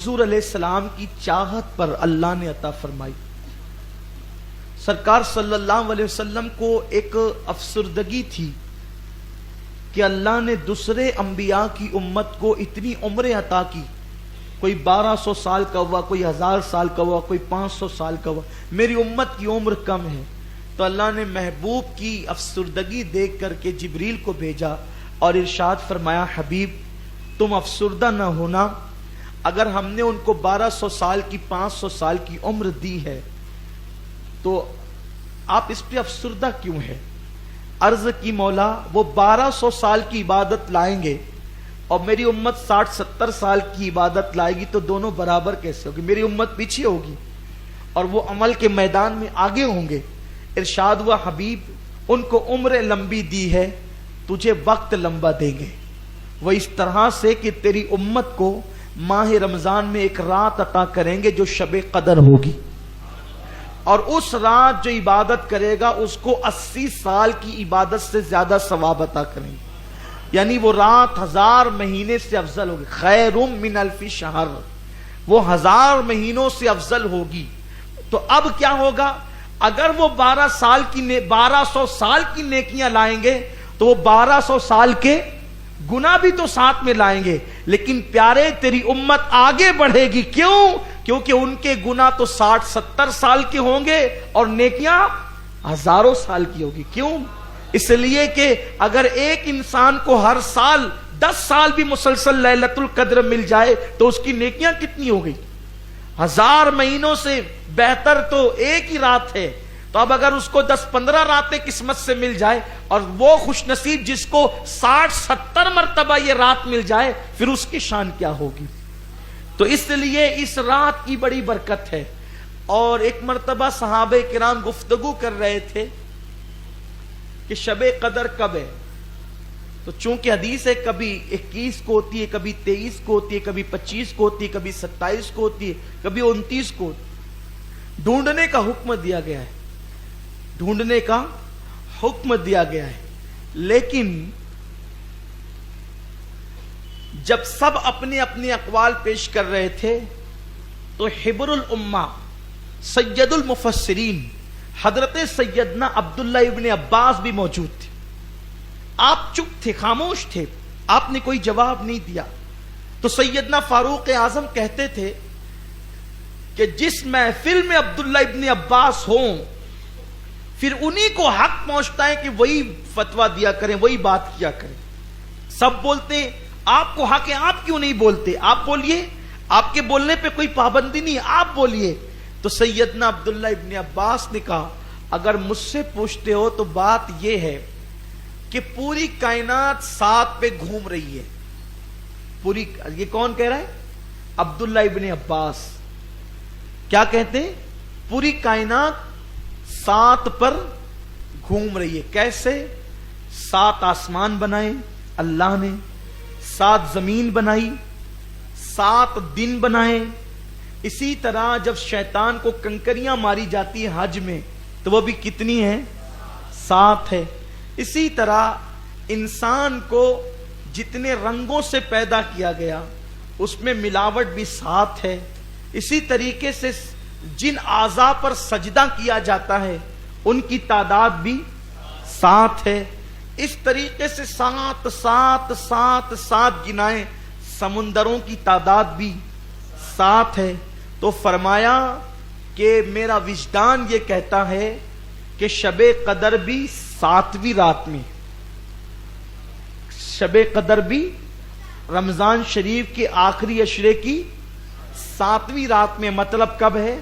حضور علیہ السلام کی چاہت پر اللہ نے عطا فرمائی۔ سرکار صلی اللہ علیہ وسلم کو ایک افسردگی تھی کہ اللہ نے دوسرے انبیاء کی امت کو اتنی عمریں عطا کی، کوئی 1200 سال کا ہوا، کوئی 1000 سال کا ہوا، کوئی 500 سال کا ہوا، میری امت کی عمر کم ہے۔ تو اللہ نے محبوب کی افسردگی دیکھ کر کے جبریل کو بھیجا اور ارشاد فرمایا، حبیب تم افسردہ نہ ہونا، اگر ہم نے ان کو 1200 سال کی 500 سال کی عمر دی ہے تو آپ اس پہ افسردہ کیوں ہے؟ عرض کی مولا وہ 1200 سال کی عبادت لائیں گے اور میری امت 60-70 سال کی عبادت لائے گی تو دونوں برابر کیسے ہوگی؟ میری امت پیچھے ہوگی اور وہ عمل کے میدان میں آگے ہوں گے۔ ارشاد ہوا، حبیب ان کو عمر لمبی دی ہے، تجھے وقت لمبا دیں گے، وہ اس طرح سے کہ تیری امت کو ماہ رمضان میں ایک رات عطا کریں گے جو شب قدر ہوگی، اور اس رات جو عبادت کرے گا اس کو 80 سال کی عبادت سے زیادہ ثواب عطا کریں گے، یعنی وہ رات 1000 مہینے سے افضل ہوگی، خیر من الف شہر، وہ 1000 مہینوں سے افضل ہوگی۔ تو اب کیا ہوگا؟ اگر وہ 1200 سال کی نیکیاں لائیں گے تو وہ 1200 سال کے گناہ بھی تو ساتھ میں لائیں گے، لیکن پیارے تیری امت آگے بڑھے گی، کیوں؟ کیونکہ ان کے گناہ تو 60-70 سال کے ہوں گے اور نیکیاں ہزاروں سال کی ہوگی۔ کیوں؟ اس لیے کہ اگر ایک انسان کو ہر سال 10 سال بھی مسلسل لیلۃ القدر مل جائے تو اس کی نیکیاں کتنی ہو گئی؟ 1000 مہینوں سے بہتر تو ایک ہی رات ہے۔ تو اب اگر اس کو 10-15 راتیں قسمت سے مل جائے اور وہ خوش نصیب جس کو 60-70 مرتبہ یہ رات مل جائے، پھر اس کی شان کیا ہوگی؟ تو اس لیے اس رات کی بڑی برکت ہے۔ اور ایک مرتبہ صحابہ کرام گفتگو کر رہے تھے کہ شب قدر کب ہے، تو چونکہ حدیث ہے کبھی 21 کو ہوتی ہے، کبھی 23 کو ہوتی ہے، کبھی 25 کو ہوتی ہے، کبھی 27 کو ہوتی ہے، کبھی 29 کو ہوتی ہے۔ ڈھونڈنے کا حکم دیا گیا ہے، ڈھونڈنے کا حکم دیا گیا ہے، لیکن جب سب اپنے اپنے اقوال پیش کر رہے تھے تو حبر الامہ سید المفسرین حضرت سیدنا عبداللہ ابن عباس بھی موجود تھے۔ آپ چپ تھے، خاموش تھے، آپ نے کوئی جواب نہیں دیا۔ تو سیدنا فاروق اعظم کہتے تھے کہ جس محفل میں عبداللہ ابن عباس ہوں پھر انہی کو حق پہنچتا ہے کہ وہی فتویٰ دیا کریں، وہی بات کیا کریں۔ سب بولتے ہیں آپ کو حق ہے، آپ کیوں نہیں بولتے؟ آپ بولیے، آپ کے بولنے پہ کوئی پابندی نہیں، آپ بولیے۔ تو سیدنا عبداللہ ابن عباس نے کہا، اگر مجھ سے پوچھتے ہو تو بات یہ ہے کہ پوری کائنات ساتھ پہ گھوم رہی ہے۔ پوری، یہ کون کہہ رہا ہے؟ عبداللہ ابن عباس۔ کیا کہتے ہیں؟ پوری کائنات 7 پر گھوم رہی ہے۔ کیسے؟ 7 آسمان بنائے اللہ نے، 7 زمین بنائی، 7 دن بنائے۔ اسی طرح جب شیطان کو کنکریاں ماری جاتی ہیں حج میں تو وہ بھی کتنی ہے؟ 7 ہے۔ اسی طرح انسان کو جتنے رنگوں سے پیدا کیا گیا اس میں ملاوٹ بھی 7 ہے۔ اسی طریقے سے جن اعضاء پر سجدہ کیا جاتا ہے ان کی تعداد بھی 7 ہے۔ اس طریقے سے 7 گنائیں، سمندروں کی تعداد بھی 7 ہے۔ تو فرمایا کہ میرا وجدان یہ کہتا ہے کہ شب قدر بھی 7ویں رات میں، شب قدر بھی رمضان شریف کے آخری عشرے کی 7ویں رات میں، مطلب کب ہے؟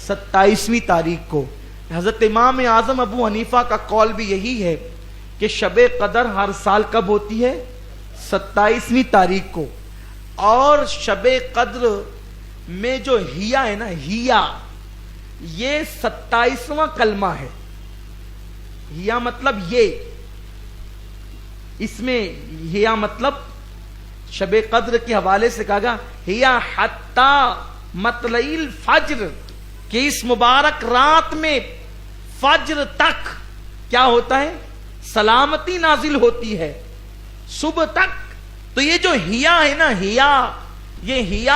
27ویں تاریخ کو۔ حضرت امام اعظم ابو حنیفہ کا قول بھی یہی ہے کہ شب قدر ہر سال کب ہوتی ہے؟ 27ویں تاریخ کو۔ اور شب قدر میں جو ہیا ہے نا، ہیا یہ 27واں کلمہ ہے۔ ہیا مطلب یہ، اس میں ہیا مطلب شب قدر کے حوالے سے کہا گا ہیا حتی مطلع الفجر، کہ اس مبارک رات میں فجر تک کیا ہوتا ہے؟ سلامتی نازل ہوتی ہے، صبح تک۔ تو یہ جو ہیا ہے نا، ہیا، یہ ہیا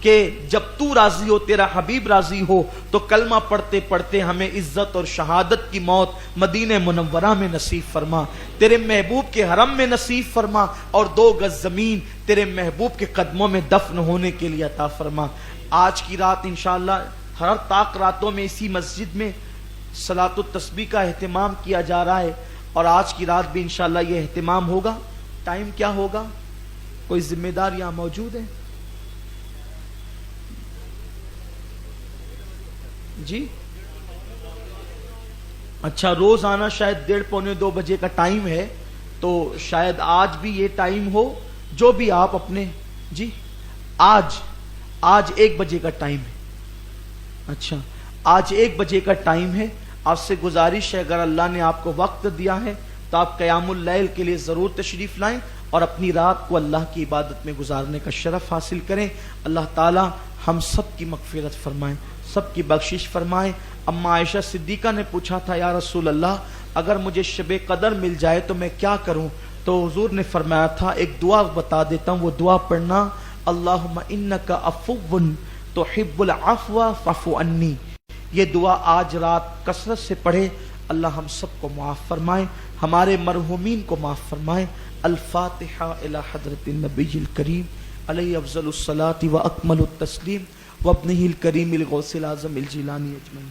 کہ جب تو راضی ہو، تیرا حبیب راضی ہو، تو کلمہ پڑھتے پڑھتے ہمیں عزت اور شہادت کی موت مدینہ منورہ میں نصیب فرما، تیرے محبوب کے حرم میں نصیب فرما، اور 2 گز زمین تیرے محبوب کے قدموں میں دفن ہونے کے لیے عطا فرما۔ آج کی رات انشاءاللہ ہر طاق راتوں میں اسی مسجد میں صلاۃ التسبیح کا اہتمام کیا جا رہا ہے، اور آج کی رات بھی انشاءاللہ یہ اہتمام ہوگا۔ ٹائم کیا ہوگا؟ کوئی ذمہ دار یہاں موجود ہے؟ جی اچھا، روز آنا شاید 1:30 پونے 2 بجے کا ٹائم ہے، تو شاید آج بھی یہ ٹائم ہو، جو بھی آپ اپنے جی آج 1 بجے کا ٹائم ہے۔ اچھا، آج 1 بجے کا ٹائم ہے۔ آپ سے گزارش ہے، اگر اللہ نے آپ کو وقت دیا ہے تو آپ قیام اللیل کے لیے ضرور تشریف لائیں اور اپنی رات کو اللہ کی عبادت میں گزارنے کا شرف حاصل کریں۔ اللہ تعالی ہم سب کی مغفرت فرمائیں، سب کی بخشش فرمائیں۔ اما عائشہ صدیقہ نے پوچھا تھا، یا رسول اللہ اگر مجھے شب قدر مل جائے تو میں کیا کروں؟ تو حضور نے فرمایا تھا، ایک دعا بتا دیتا ہوں، وہ دعا پڑھنا، اللہم انک عفو تحب العفو فاعف عنی۔ یہ دعا آج رات کثرت سے پڑھے، اللہ ہم سب کو معاف فرمائے، ہمارے مرحومین کو معاف فرمائے۔ الفاتحہ الی حضرت النبی الکریم علیہ افضل الصلاۃ و اکمل التسلیم وابنہ الکریم الغوث الاعظم الجیلانی اجمعین۔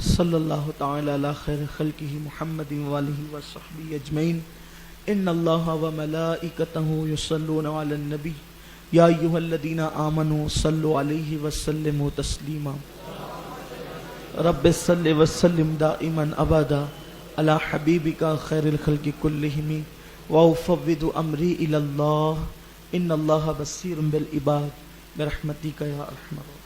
صلی اللہ تعالی علی خیر خلقہ محمد وآلہ وصحبہ اجمعین۔ ان اللہ وملائکتہ یصلون علی النبی یا ایھا الذین آمنوا صلوا علیہ وسلموا تسلیما۔ رب صل وسلم دائما ابدا علی حبیبک خیر الخلق کلہم وافوض امری الی اللہ ان اللہ بصیر بالعباد برحمتک یا ارحم الراحمین۔